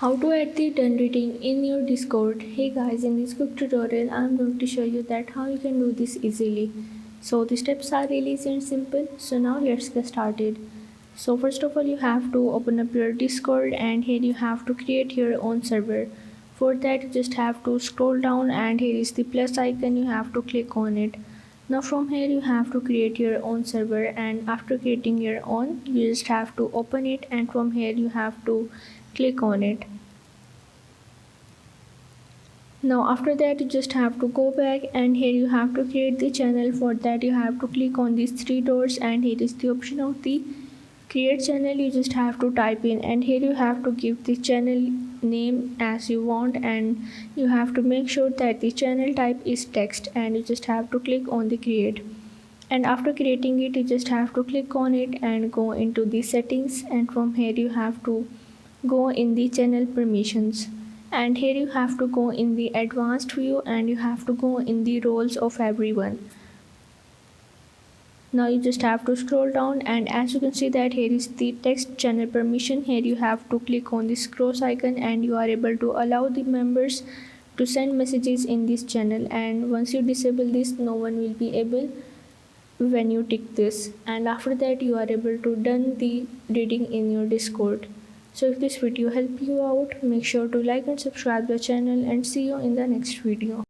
How to add the done reading in your Discord. Hey guys, in this quick tutorial I'm going to show you that how you can do this easily. So the steps are really easy and simple. So now let's get started. So first of all you have to open up your Discord and here you have to create your own server. For that you just have to scroll down and here is the plus icon, you have to click on it. Now from here you have to create your own server, and after creating your own you just have to open it, and from here you have to click on it. Now after that you just have to go back and here you have to create the channel. For that you have to click on these three dots and here is the option of the create channel. You just have to type in and here you have to give the channel name as you want, and you have to make sure that the channel type is text, and you just have to click on the create. And after creating it you just have to click on it and go into the settings, and from here you have to go in the channel permissions, and here you have to go in the advanced view and you have to go in the roles of everyone. Now you just have to scroll down and as you can see that here is the text channel permission. Here you have to click on this cross icon and you are able to allow the members to send messages in this channel, and once you disable this no one will be able when you tick this, and after that you are able to done the reading in your Discord. So if this video helped you out, make sure to like and subscribe the channel, and see you in the next video.